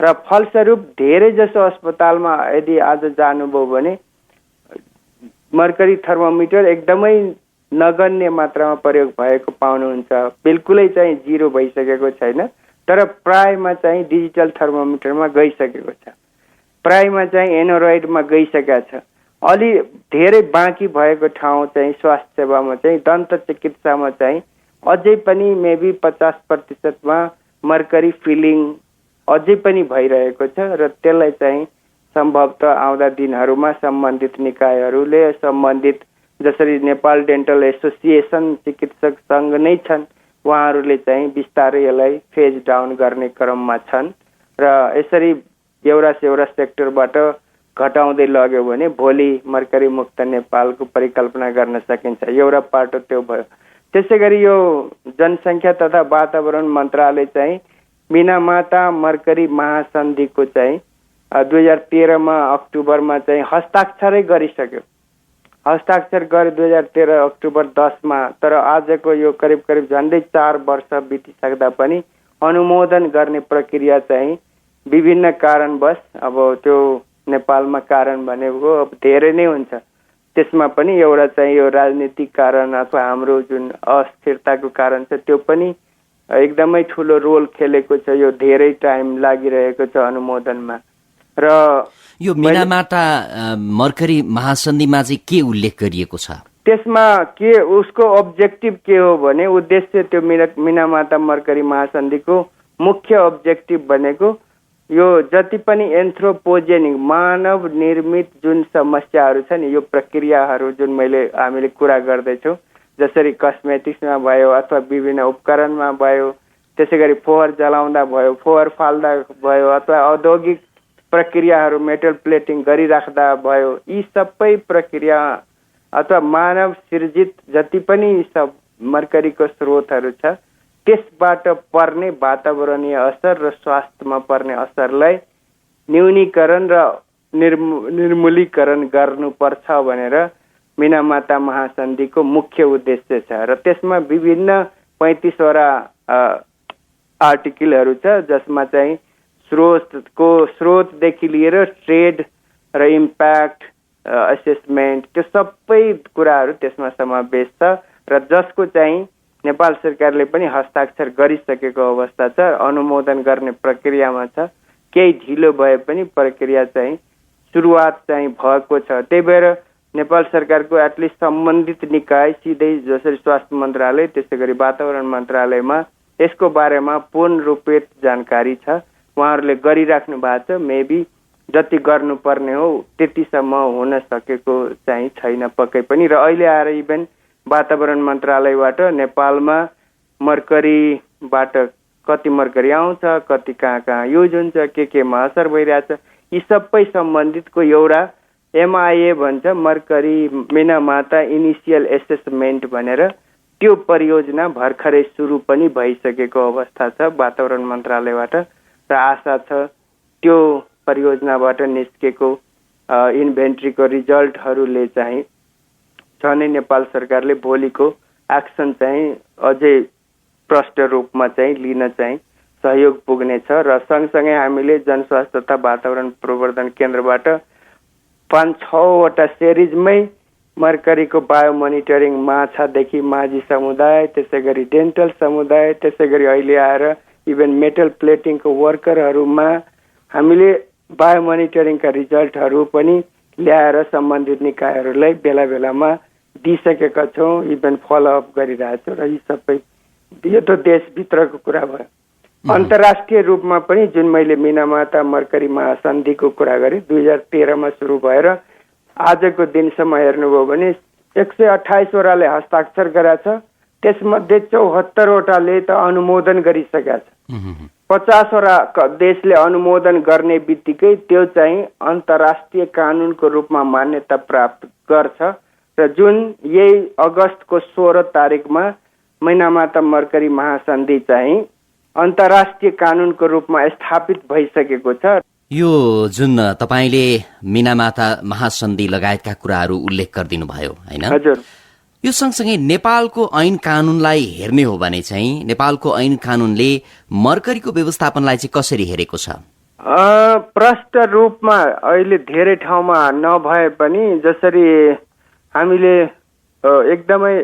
र फलस्वरूप धेरै जसो अस्पतालमा यदि आज जानुभयो भने मर्करी थर्मोमिटर एकदमै नगण्य मात्रामा प्रयोग भएको पाउनुहुन्छ। बिल्कुलै चाहिँ जिरो भइसकेको छैन, तर प्रायमा चाहिँ डिजिटल थर्मोमिटरमा गइसकेको छ, प्रायमा चाहिँ एनोरोइडमा गइसकेका छ। अलि धेरै बाँकी भएको ठाउँ चाहिँ स्वास्थ्य सेवामा चाहिँ दन्त चिकित्सामा चाहिँ अझै पनि मेबी 50%मा मर्करी फिलिङ अझै पनि भइरहेको छ र त्यसलाई चाहिँ सम्भवतः आउँदा दिनहरूमा सम्बन्धित निकायहरूले सम्बन्धित जसरी नेपाल डेन्टल एसोसिएसन चिकित्सक सङ्घ नै छन्, उहाँहरूले चाहिँ बिस्तारै यसलाई फेज डाउन गर्ने क्रममा छन् र यसरी एउटा सेउरा सेक्टरबाट घटाउँदै लग्यो भने भोलि मर्करी मुक्त नेपालको परिकल्पना गर्न सकिन्छ। एउटा पाटो त्यो भयो। त्यसै गरी यो जनसङ्ख्या तथा वातावरण मन्त्रालय चाहिँ मिनामाता मर्करी महासन्धिको चाहिँ 2013 अक्टोबरमा चाहिँ हस्ताक्षरै गरिसक्यो। हस्ताक्षर गरे 2013 अक्टोबर 10 तर आजको यो करिब झन्डै 4 वर्ष बितिसक्दा पनि अनुमोदन गर्ने प्रक्रिया चाहिँ विभिन्न कारणवश, अब त्यो नेपालमा कारण भनेको अब धेरै नै हुन्छ, त्यसमा पनि एउटा चाहिँ यो राजनीतिक कारण अथवा हाम्रो जुन अस्थिरताको कारण छ त्यो पनि एकदमै ठुलो रोल खेलेको छ। यो धेरै टाइम लागिरहेको छ अनुमोदनमा। र यो मिनामाता मर्करी महासन्धिमा चाहिँ के उल्लेख गरिएको छ? त्यसमा के उसको अब्जेक्टिभ के हो भने उद्देश्य त्यो मिनामाता मर्करी महासन्धिको मुख्य अब्जेक्टिभ भनेको यो जति पनि एन्थ्रोपोजेनिक मानव निर्मित जुन समस्याहरू छ नि, यो प्रक्रियाहरू जुन हामीले कुरा गर्दैछौँ, जसरी कस्मेटिक्समा भयो अथवा विभिन्न उपकरणमा भयो, त्यसै गरी फोहोर जलाउँदा भयो, फोहोर फाल्दा भयो, अथवा औद्योगिक प्रक्रियाहरू मेटल प्लेटिङ गरिराख्दा भयो, यी सबै प्रक्रिया अथवा मानव सृजित जति पनि सब मर्करीको स्रोतहरू छ त्यसबाट पर्ने वातावरणीय असर र स्वास्थ्यमा पर्ने असरलाई न्यूनीकरण र निर्मूलीकरण गर्नुपर्छ भनेर मिनामाता महासन्धिको मुख्य उद्देश्य छ र त्यसमा विभिन्न 35वटा आर्टिकलहरू छ, जसमा चाहिँ स्रोतदेखि लिएर ट्रेड र इम्प्याक्ट असेसमेन्ट त्यो सबै कुराहरू त्यसमा समावेश छ र जसको चाहिँ नेपाल सरकारले पनि हस्ताक्षर गरिसकेको अवस्था छ, अनुमोदन गर्ने प्रक्रियामा छ। केही ढिलो भए पनि प्रक्रिया चाहिँ सुरुवात चाहिँ भएको छ। त्यही भएर नेपाल सरकारको एटलिस्ट सम्बन्धित निकाय सिधै जसरी स्वास्थ्य मन्त्रालय त्यसै गरी वातावरण मन्त्रालयमा यसको बारेमा पूर्ण रूपले जानकारी छ, उहाँहरूले गरिराख्नु भएको छ। मेबी जति गर्नुपर्ने हो त्यतिसम्म हुन सकेको चाहिँ छैन पक्कै पनि। र अहिले आएर इभन वातावरण मन्त्रालयबाट नेपालमा मर्करीबाट कति मर्करी आउँछ, कति कहाँ युज हुन्छ, केमा असर भइरहेछ, यी सबै सम्बन्धितको एउटा MIA भन्छ, मर्करी मिनामाता इनिसियल एसेसमेन्ट भनेर त्यो परियोजना भर्खरै सुरु पनि भइसकेको अवस्था छ वातावरण मन्त्रालयबाट र आशा छ त्यो परियोजनाबाट निस्केको इन्भेन्ट्रीको रिजल्टहरूले चाहिँ झनै नेपाल सरकारले भोलिको एक्सन चाहिँ अझै प्रष्ट रूपमा चाहिँ लिन चाहिँ सहयोग पुग्नेछ। र सँगसँगै हामीले जनस्वास्थ्य तथा वातावरण प्रवर्धन केन्द्रबाट 5-6वटा सिरिजमै मर्करीको बायो मोनिटरिङ माछादेखि माझी समुदाय, त्यसै गरी डेन्टल समुदाय, त्यसै गरी अहिले आएर इभन मेटल प्लेटिङको वर्करहरूमा हामीले बायो मोनिटरिङका रिजल्टहरू पनि ल्याएर सम्बन्धित निकायहरूलाई बेला बेलामा दिइसकेका छौँ, इभन फलोअप गरिरहेछौँ। र यी सबै यो त देशभित्रको कुरा भयो। अन्तर्राष्ट्रिय रूपमा पनि जुन मैले मिनामाता मर्करी महासन्धिको कुरा गरेँ 2013मा सुरु भएर आजको दिनसम्म हेर्नुभयो भने 128वटाले हस्ताक्षर गरेछ, त्यसमध्ये 74वटाले त अनुमोदन गरिसकेका छ। 50वटा देशले अनुमोदन गर्ने बित्तिकै त्यो चाहिँ अन्तर्राष्ट्रिय कानुनको रूपमा मान्यता प्राप्त गर्छ र जुन यही अगस्तको 16 तारिकमा मिनामाता मर्करी महासन्धि चाहिँ अन्तर्राष्ट्रिय कानुनको रूपमा स्थापित भइसकेको छ। यो जुन तपाईले मिनामाता महासन्धि लगायतका कुराहरू उल्लेख गरिदिनु भयो हैन? हजुर। यो सँगसँगै नेपालको ऐन कानूनलाई हेर्ने हो भने चाहिँ नेपालको ऐन कानूनले मर्करीको व्यवस्थापनलाई चाहिँ कसरी हेरेको छ? प्रष्ट रूपमा अहिले धेरै ठाउँमा नभए पनि जसरी हामीले एकदमै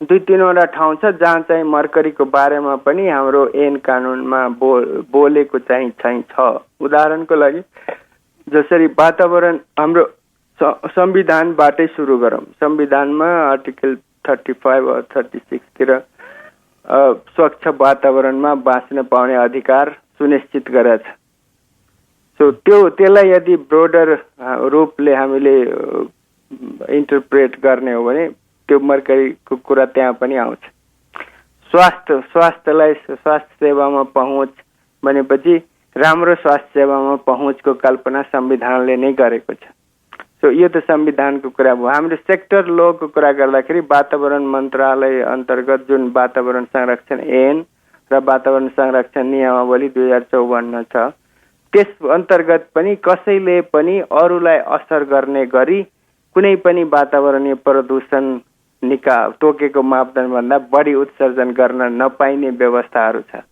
2-3वटा ठाउँ छ जहाँ चाहिँ मर्करीको बारेमा पनि हाम्रो ऐन कानूनमा बोलेको चाहिँ छ। उदाहरणको लागि जसरी वातावरण हाम्रो संविधानबाटै सुरु गरौँ। संविधानमा आर्टिकल 35 वा 36 स्वच्छ वातावरणमा बाँच्न पाउने अधिकार सुनिश्चित गरेछ। सो त्यसलाई यदि ब्रोडर रूपले हामीले इन्टरप्रेट गर्ने हो भने त्यो मर्करीको कुरा त्यहाँ पनि आउँछ। स्वास्थ्य सेवामा पहुँच भनेपछि राम्रो स्वास्थ्य सेवामा पहुँचको कल्पना संविधानले नै गरेको छ। सो यो त संविधानको कुरा भयो। हाम्रो सेक्टर लको कुरा गर्दाखेरि वातावरण मन्त्रालय अन्तर्गत जुन वातावरण संरक्षण ऐन र वातावरण संरक्षण नियमावली 2054 छ, त्यस अन्तर्गत पनि कसैले पनि अरूलाई असर गर्ने गरी कुनै पनि वातावरणीय प्रदूषण तोकेको मापदण्डभन्दा बढी उत्सर्जन गर्न नपाइने व्यवस्थाहरू छ।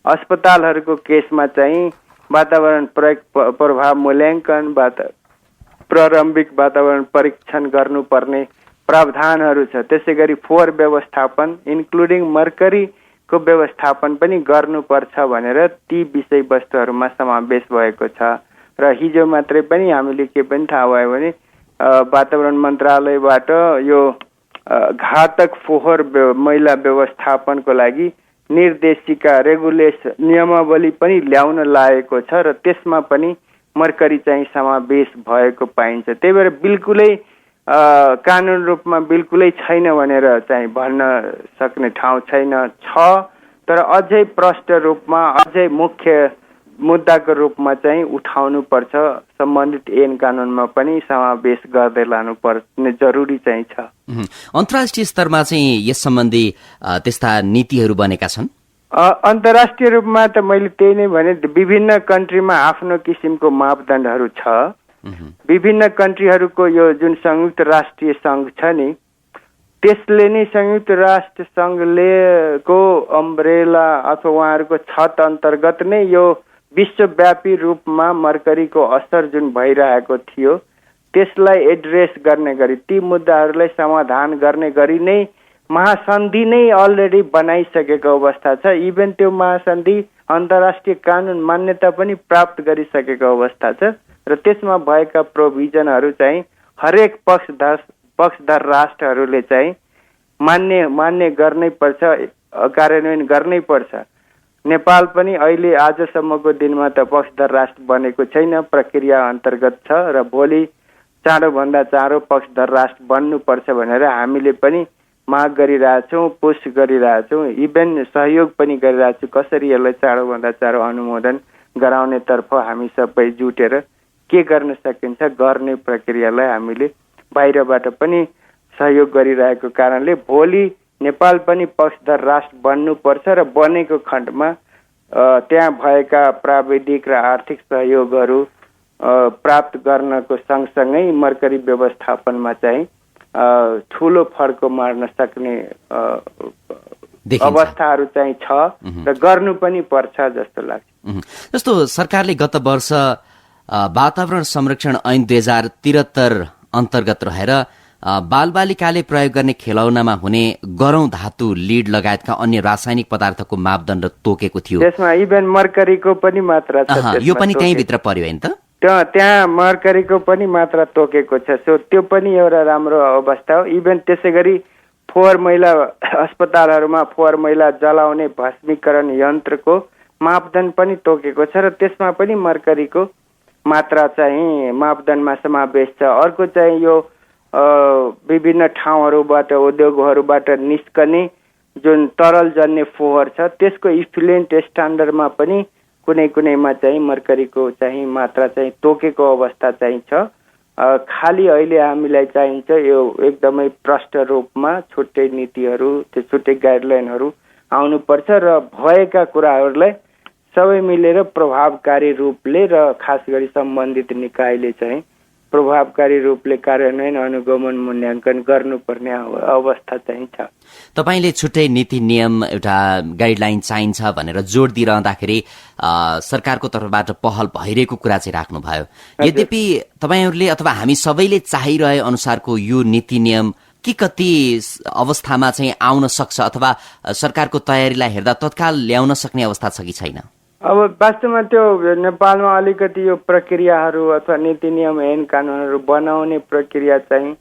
अस्पतालहरूको केसमा चाहिँ वातावरण प्रभाव मूल्याङ्कन, प्रारम्भिक वातावरण परीक्षण गर्नुपर्ने प्रावधानहरू छ। त्यसै गरी फोहोर व्यवस्थापन इन्क्लुडिङ मर्करीको व्यवस्थापन पनि गर्नुपर्छ भनेर ती विषयवस्तुहरूमा समावेश भएको छ। र हिजो मात्रै पनि हामीले के पनि थाहा भयो भने वातावरण मन्त्रालयबाट यो घातक फोहोर मैला व्यवस्थापनको लागि निर्देशिका रेगुलेसन नियमावली पनि ल्याउन लागेको छ र त्यसमा पनि मर्करी चाहिँ समावेश भएको पाइन्छ। त्यही भएर बिल्कुलै कानुन रूपमा बिल्कुलै छैन भनेर चाहिँ भन्न सक्ने ठाउँ छैन, तर अझै प्रष्ट रूपमा अझै मुख्य मुद्दाको रूपमा चाहिँ उठाउनु पर्छ। सम्बन्धित ऐन कानुनमा पनि समावेश गर्दै लानु पर्ने जरुरी चाहिँ छ। अन्तर्राष्ट्रिय स्तरमा चाहिँ यस सम्बन्धी त्यस्ता नीतिहरू बनेका छन्? अन्तर्राष्ट्रिय रूपमा त मैले त्यही नै भने, विभिन्न कन्ट्रीमा आफ्नो किसिमको मापदण्डहरू छ। विभिन्न कन्ट्रीहरूको यो जुन संयुक्त राष्ट्रिय सङ्घ छ नि, त्यसले नै संयुक्त राष्ट्र सङ्घलेको अम्ब्रेला अथवा उहाँहरूको छत अन्तर्गत नै यो विश्वव्यापी रूपमा मर्करीको असर जुन भइरहेको थियो त्यसलाई एड्रेस गर्ने गरी, ती मुद्दाहरूलाई समाधान गर्ने गरी नै महासन्धि नै अलरेडी बनाइसकेको अवस्था छ। इभन त्यो महासन्धि अन्तर्राष्ट्रिय कानुन मान्यता पनि प्राप्त गरिसकेको अवस्था छ र त्यसमा भएका प्रोभिजनहरू चाहिँ हरेक पक्षधर राष्ट्रहरूले चाहिँ मान्य गर्नै पर्छ, कार्यान्वयन गर्नै पर्छ। नेपाल पनि अहिले आजसम्मको दिनमा त पक्षधर राष्ट्र बनेको छैन, प्रक्रिया अन्तर्गत छ र भोलि चाँडोभन्दा चाँडो पक्षधर राष्ट्र बन्नुपर्छ भनेर हामीले पनि माग गरिरहेछौँ, पुश गरिरहेछौँ, इभेन सहयोग पनि गरिरहेछौँ। कसरी यसलाई चाँडोभन्दा चाँडो अनुमोदन गराउनेतर्फ हामी सबै जुटेर के गर्न सकिन्छ गर्ने प्रक्रियालाई हामीले बाहिरबाट पनि सहयोग गरिरहेको कारणले भोलि नेपाल पनि पक्षधर राष्ट्र बन्नुपर्छ र बनेको खण्डमा त्यहाँ भएका प्राविधिक र आर्थिक सहयोगहरू प्राप्त गर्नको सँगसँगै मर्करी व्यवस्थापनमा चाहिँ ठुलो फर्को मार्न सक्ने अवस्थाहरू चाहिँ छ र गर्नु पनि पर्छ जस्तो लाग्छ। जस्तो सरकारले गत वर्ष वातावरण संरक्षण ऐन 2073 अन्तर्गत रहेर बालबालिकाले प्रयोग गर्ने खेलौनामा हुने गरौं धातु लिड लगायतका अन्य रासायनिक पदार्थको मापदण्ड तोकेको थियो। त्यसमा इभन मर्करीको पनि मात्रा छ, यो पनि त्यही भित्र पर्यो हैन त? त्यहाँ मर्करीको पनि मात्रा तोकेको छ। सो त्यो पनि एउटा राम्रो अवस्था हो। इभन त्यसै गरी फोहोर मैला अस्पतालहरूमा फोहोर मैला जलाउने भस्मीकरण यन्त्रको मापदण्ड पनि तोकेको छ र त्यसमा पनि मर्करीको मात्रा चाहिँ मापदण्डमा समावेश छ। अर्को चाहिँ यो विभिन्न ठाउँहरूबाट उद्योगहरूबाट निस्कने जुन तरलजन्य फोहोर छ त्यसको इफ्लुएन्ट स्ट्यान्डर्डमा पनि कुनै कुनैमा चाहिँ मर्करीको चाहिँ मात्रा चाहिँ तोकेको अवस्था चाहिँ छ। खाली अहिले हामीलाई चाहिन्छ यो एकदमै प्रष्ट रूपमा छुट्टै नीतिहरू, त्यो छुट्टै गाइडलाइनहरू आउनुपर्छ र भएका कुराहरूलाई सबै मिलेर प्रभावकारी रूपले र खास गरी सम्बन्धित निकायले चाहिँ प्रभावकारी रूपले कार्यान्वयन, अनुगमन, मूल्याङ्कन गर्नुपर्ने अवस्था चाहिँ छ। तपाईले छुट्टै नीति नियम, एउटा गाइडलाइन चाहिन्छ भनेर जोड दिइरहँदाखेरि सरकारको तर्फबाट पहल भइरहेको कुरा चाहिँ राख्नुभयो। यद्यपि तपाईहरूले अथवा हामी सबैले चाहिरहे अनुसारको यो नीति नियम के कति अवस्थामा चाहिँ आउन सक्छ अथवा सरकारको तयारीलाई हेर्दा तत्काल ल्याउन सक्ने अवस्था छ कि छैन? अब वास्तवमा त्यो नेपालमा अलिकति यो प्रक्रियाहरू अथवा नीति नियम ऐन कानुनहरू बनाउने प्रक्रिया चाहिँ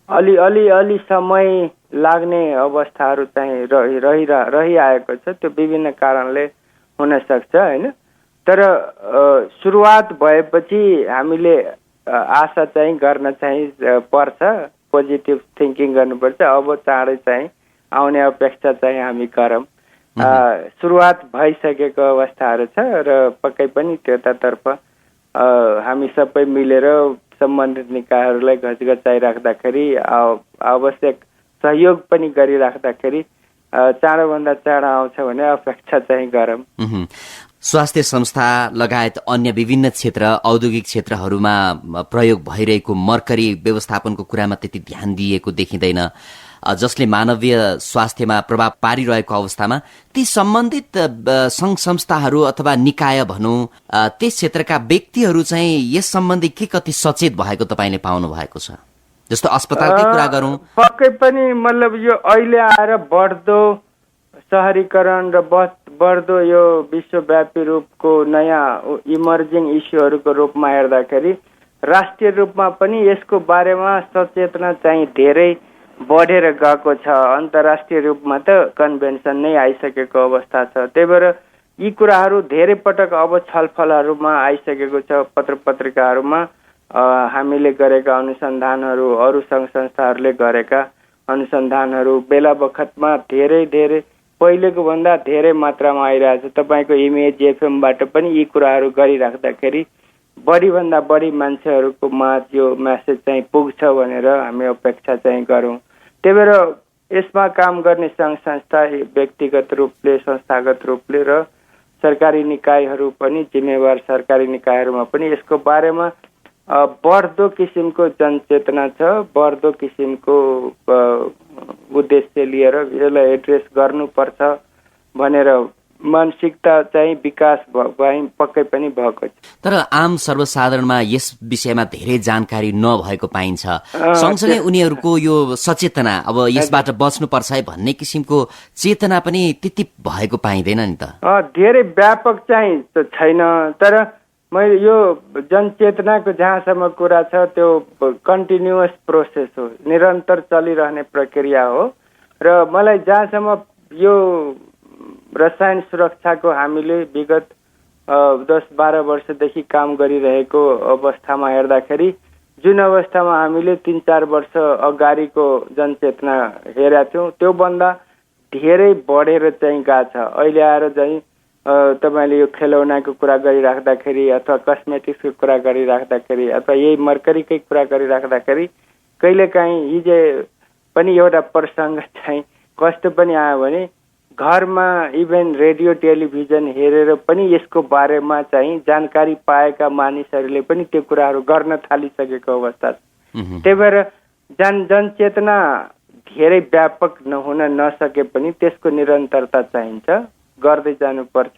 अलि समय लाग्ने अवस्थाहरू चाहिँ रहिआएको छ। त्यो विभिन्न कारणले हुन सक्छ हैन, तर सुरुवात भएपछि हामीले आशा चाहिँ गर्न चाहिँ पर्छ, पोजिटिभ थिङ्किङ गर्नुपर्छ। अब चाँडै चाहिँ आउने अपेक्षा चाहिँ हामी गरौँ। सुरुवात भइसकेको अवस्थाहरू छ र पक्कै पनि त्यतातर्फ हामी सबै मिलेर सम्बन्धित निकायहरूलाई घचघचाइराख्दाखेरि आवश्यक सहयोग पनि गरिराख्दाखेरि चाँडोभन्दा चाँडो आउँछ भन्ने अपेक्षा चाहिँ गरौँ। स्वास्थ्य संस्था लगायत अन्य विभिन्न क्षेत्र, औद्योगिक क्षेत्रहरूमा प्रयोग भइरहेको मर्करी व्यवस्थापनको कुरामा त्यति ध्यान दिएको देखिँदैन, जसले मानवीय स्वास्थ्यमा प्रभाव पारिरहेको अवस्थामा ती सम्बन्धित संघ संस्थाहरू अथवा निकाय भनौँ त्यस क्षेत्रका व्यक्तिहरू चाहिँ यस सम्बन्धी के कति सचेत भएको तपाईँले पाउनु भएको छ? जस्तो अस्पतालकै कुरा गरौँ, पक्कै पनि मतलब यो अहिले आएर बढ्दो शहरीकरण र बढ्दो यो विश्वव्यापी रूपको नयाँ इमर्जिङ इस्युहरूको रूपमा हेर्दाखेरि राष्ट्रिय रूपमा पनि यसको बारेमा सचेतना चाहिँ धेरै बढेर गएको छ। अन्तर्राष्ट्रिय रूपमा त कन्भेन्सन नै आइसकेको अवस्था छ। त्यही भएर यी कुराहरू धेरै पटक अब छलफलहरूमा आइसकेको छ। पत्र पत्रिकाहरूमा हामीले गरेका अनुसन्धानहरू, अरू सङ्घ संस्थाहरूले गरेका अनुसन्धानहरू बेला बखतमा धेरै पहिलेको भन्दा धेरै मात्रामा आइरहेछ। तपाईँको इमेज एफएमबाट पनि यी कुराहरू गरिराख्दाखेरि बढीभन्दा बढी मान्छेहरूको माझ यो मेसेज चाहिँ पुग्छ भनेर हामी अपेक्षा चाहिँ गरौँ। त्यही भएर यसमा काम गर्ने सङ्घ संस्था व्यक्तिगत रूपले, संस्थागत रूपले र सरकारी निकायहरू पनि, जिम्मेवार सरकारी निकायहरूमा पनि यसको बारेमा बढ्दो किसिमको जनचेतना छ, बढ्दो किसिमको उद्देश्य लिएर यसलाई एड्रेस गर्नुपर्छ भनेर मानसिकता चाहिँ विकास पक्कै पनि भएको छ। तर आम सर्वसाधारणमा यस विषयमा धेरै जानकारी नभएको पाइन्छ। सँगसँगै उनीहरूको यो सचेतना अब यसबाट बच्नुपर्छ है भन्ने किसिमको चेतना पनि त्यति भएको पाइँदैन नि त। धेरै व्यापक चाहिँ छैन, तर मैले यो जनचेतनाको जहाँसम्म कुरा छ त्यो कन्टिन्युअस प्रोसेस हो, निरन्तर चलिरहने प्रक्रिया हो। र मलाई जहाँसम्म यो रसायन सुरक्षाको हामीले विगत 10-12 वर्षदेखि काम गरिरहेको अवस्थामा हेर्दाखेरि जुन अवस्थामा हामीले 3-4 वर्ष अगाडिको जनचेतना हेरेका थियौँ त्योभन्दा धेरै बढेर चाहिँ गएको छ। अहिले आएर चाहिँ तपाईँले यो खेलौनाको कुरा गरिराख्दाखेरि अथवा कस्मेटिक्सको कुरा गरिराख्दाखेरि अथवा यही मर्करीकै कुरा गरिराख्दाखेरि कहिलेकाहीँ हिजो पनि एउटा प्रसङ्ग चाहिँ कस्तो पनि आयो भने घरमा इभेन रेडियो टेलिभिजन हेरेर पनि यसको बारेमा चाहिँ जानकारी पाएका मानिसहरूले पनि त्यो कुराहरू गर्न थालिसकेको अवस्था छ। त्यही भएर जनचेतना धेरै व्यापक हुन नसके पनि त्यसको निरन्तरता चाहिन्छ, गर्दै जानुपर्छ।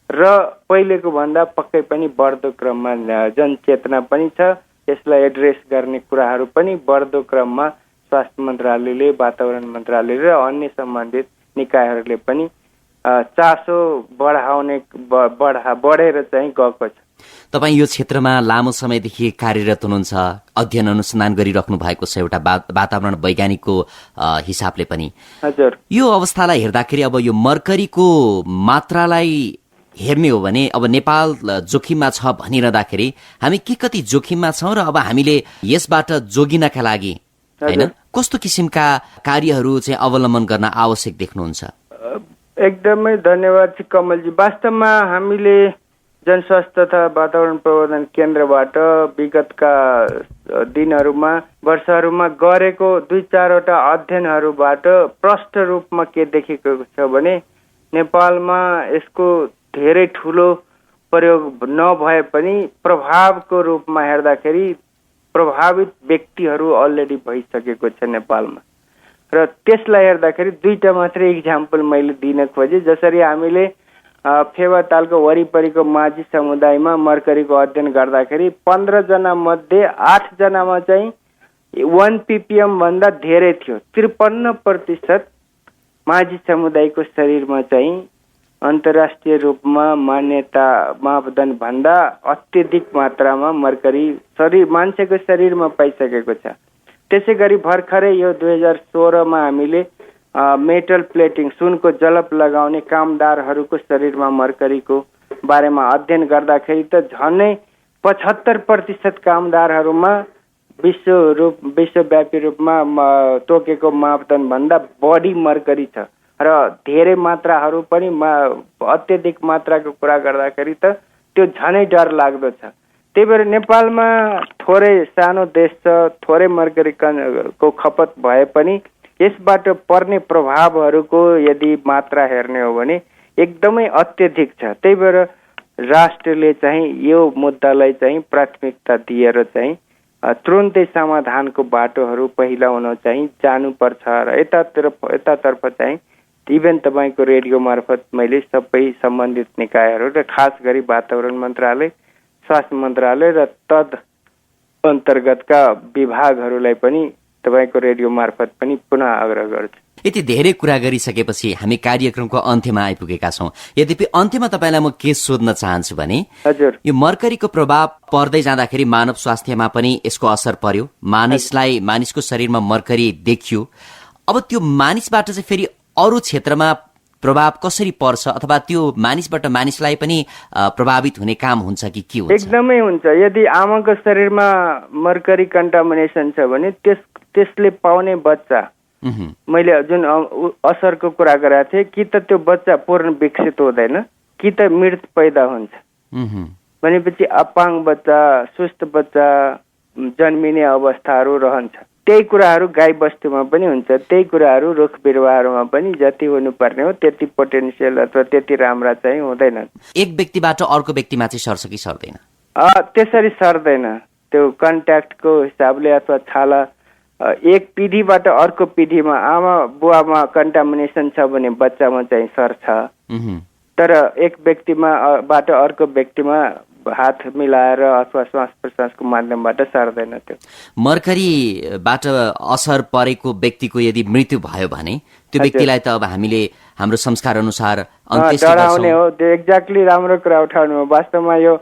र पहिलेको भन्दा पक्कै पनि बढ्दो क्रममा जनचेतना पनि छ, यसलाई एड्रेस गर्ने कुराहरू पनि बढ्दो क्रममा स्वास्थ्य मन्त्रालयले, वातावरण मन्त्रालय र अन्य सम्बन्धित निकायहरूले पनि चासो बढेर चाहिँ गएको छ। तपाईँ यो क्षेत्रमा लामो समयदेखि कार्यरत हुनुहुन्छ, अध्ययन अनुसन्धान गरिराख्नु भएको छ एउटा वातावरण वैज्ञानिकको हिसाबले पनि। हजुर, यो अवस्थालाई हेर्दाखेरि अब यो मर्करीको मात्रालाई हेर्ने हो भने अब नेपाल जोखिममा छ भनिरहँदाखेरि हामी के कति जोखिममा छौँ र अब हामीले यसबाट जोगिनका लागि हैन कस्तो किसिमका कार्यहरू चाहिँ अवलम्बन गर्न आवश्यक देख्नुहुन्छ? एकदमै धन्यवाद कमलजी। वास्तवमा हामीले जनस्वास्थ्य तथा वातावरण प्रवर्धन केन्द्रबाट विगतका दिनहरूमा वर्षहरूमा गरेको 2-4वटा अध्ययनहरूबाट प्रष्ट रूपमा के देखेको छ भने नेपालमा यसको धेरै ठुलो प्रयोग नभए पनि प्रभावको रूपमा हेर्दाखेरि प्रभावित व्यक्तिहरू अलरेडी भइसकेको छ नेपालमा। र त्यसलाई हेर्दाखेरि दुईटा मात्रै इक्जाम्पल मैले दिन खोजेँ। जसरी हामीले फेवातालको वरिपरिको माझी समुदायमा मर्करीको अध्ययन गर्दाखेरि 15 जना मध्ये 8 जनामा चाहिँ 1 ppm भन्दा धेरै थियो। 53% माझी समुदायको शरीरमा चाहिँ अन्तर्राष्ट्रिय रूपमा मान्यता मापदण्ड भन्दा अत्यधिक मात्रामा मर्करी मान्छेको शरीरमा पाइसकेको छ। त्यसै गरी भर्खरै यो 2016मा हामीले मेटल प्लेटिङ सुनको जलप लगाउने कामदारहरूको शरीरमा मर्करीको बारेमा अध्ययन गर्दाखेरि त झनै 75% कामदारहरूमा विश्वव्यापी रूपमा तोकेको मापदण्ड भन्दा बढी मर्करी छ र धेरै मात्राहरू पनि अत्यधिक मात्राको कुरा गर्दाखेरि त त्यो झनै डर लाग्दो छ। त्यही भएर नेपालमा थोरै सानो देश छ, थोरै मर्करीको खपत भए पनि यसबाट पर्ने प्रभावहरूको यदि मात्रा हेर्ने हो भने एकदमै अत्यधिक छ। त्यही भएर राष्ट्रले चाहिँ यो मुद्दालाई चाहिँ प्राथमिकता दिएर चाहिँ तुरुन्तै समाधानको बाटोहरू पहिलाउन चाहिँ जानुपर्छ र यतातर्फ चाहिँ इभेन तपाईँको रेडियो मार्फत मैले सबै सम्बन्धित निकायहरू र खास गरी वातावरण मन्त्रालय, स्वास्थ्य मन्त्रालय र तद अन्तर्गतका विभागहरूलाई पनि तपाईँको रेडियो मार्फत पनि पुनः आग्रह गर्छु। यति धेरै कुरा गरिसकेपछि हामी कार्यक्रमको अन्त्यमा आइपुगेका छौँ। यद्यपि अन्त्यमा तपाईँलाई म के सोध्न चाहन्छु भने हजुर, यो मर्करीको प्रभाव पर्दै जाँदाखेरि मानव स्वास्थ्यमा पनि यसको असर पर्यो, मानिसको शरीरमा मर्करी देखियो। अब त्यो मानिसबाट चाहिँ फेरि अरू क्षेत्रमा प्रभाव कसरी पर्छ अथवा त्यो मानिसबाट मानिसलाई पनि प्रभावित हुने काम हुन्छ कि के हुन्छ? एकदमै हुन्छ। यदि आमाको शरीरमा मर्करी कन्टामिनेसन छ भने त्यसले पाउने बच्चा, मैले जुन असरको कुरा गरेको थिएँ, कि त त्यो बच्चा पूर्ण विकसित हुँदैन कि त मृत पैदा हुन्छ। भनेपछि अपाङ्ग बच्चा, सुस्त बच्चा जन्मिने अवस्थाहरू रहन्छ। त्यही कुराहरू गाई बस्तुमा पनि हुन्छ, त्यही कुराहरू रुख बिरुवाहरूमा पनि जति हुनुपर्ने हो त्यति पोटेन्सियल अथवा त्यति राम्रा चाहिँ हुँदैनन्। एक व्यक्तिबाट अर्को व्यक्तिमा चाहिँ सर्छ कि सर्दैन? त्यसरी सर्दैन। त्यो कन्ट्याक्टको हिसाबले अथवा छाला एक पिढीबाट अर्को पिढीमा आमा बुवामा कन्टामिनेसन छ भने बच्चामा चाहिँ सर्छ, तर एक व्यक्तिमाबाट अर्को व्यक्तिमा हात मिलाएर अथवा श्वास प्रश्वासको माध्यमबाट सर्दैन। त्यो मर्करीबाट असर परेको व्यक्तिको यदि मृत्यु भयो भने त्यो व्यक्तिलाई त अब हामीले हाम्रो संस्कार अनुसार अन्त्येष्टि डराउने हो। त्यो एक्ज्याक्टली राम्रो कुरा उठाउनु हो। वास्तवमा यो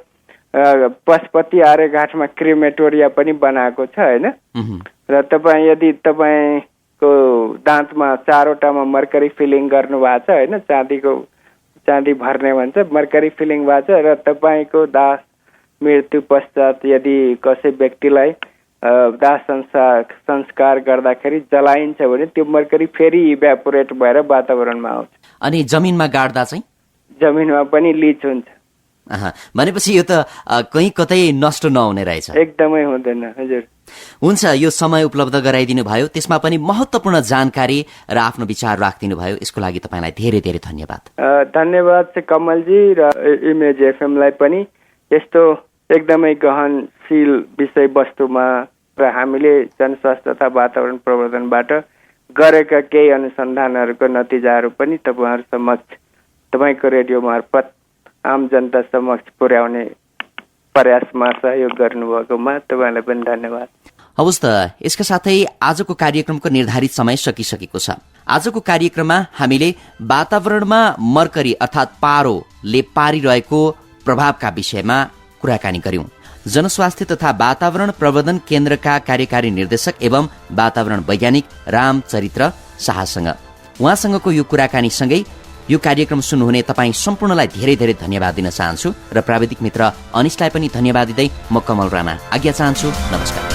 पशुपति आर्यघाटमा क्रिमेटोरिया पनि बनाएको छ होइन, र तपाईँ यदि तपाईँको दाँतमा 4वटामा मर्करी फिलिङ गर्नुभएको छ होइन, चाँदी भर्ने भन्छ, मर्करी फिलिङ भएको छ, र तपाईँको दाह मृत्यु पश्चात यदि कसै व्यक्तिलाई दाह संस्कार गर्दाखेरि जलाइन्छ भने त्यो मर्करी फेरि इभ्यापोरेट भएर वातावरणमा आउँछ। अनि जमिनमा गाड्दा चाहिँ जमिनमा पनि लिच हुन्छ। भनेपछि यो त कहीँ कतै नष्ट नहुने रहेछ। एकदमै हुँदैन। हजुर हुन्छ, यो समय उपलब्ध गराइदिनु भयो, त्यसमा पनि महत्त्वपूर्ण जानकारी र आफ्नो विचार राखिदिनु भयो, यसको लागि तपाईँलाई धेरै धेरै धन्यवाद। धन्यवाद चाहिँ कमलजी र इमेज एफएमलाई पनि यस्तो एकदमै गहनशील विषयवस्तुमा र हामीले जनस्वास्थ्य तथा वातावरण प्रवर्धनबाट गरेका केही अनुसन्धानहरूको नतिजाहरू पनि तपाईँहरू समक्ष तपाईँको रेडियो मार्फत आम जनता समक्ष पुर्याउने प्रयासमा सहयोग गर्नुभएकोमा तपाईँलाई पनि धन्यवाद। हवस् त, यसका साथै आजको कार्यक्रमको निर्धारित समय सकिसकेको छ। आजको कार्यक्रममा हामीले वातावरणमा मर्करी अर्थात् पारोले पारिरहेको प्रभावका विषयमा कुराकानी गर्यौं। जनस्वास्थ्य तथा वातावरण प्रवर्धन केन्द्रका कार्यकारी निर्देशक एवं वातावरण वैज्ञानिक रामचरित्र शाहसँग। उहाँसँगको यो कुराकानीसँगै यो कार्यक्रम सुन्नुहुने तपाईँ सम्पूर्णलाई धेरै धेरै धन्यवाद दिन चाहन्छु र प्राविधिक मित्र अनिशलाई पनि धन्यवाद दिँदै म कमल राणा आज्ञा चाहन्छु। नमस्कार।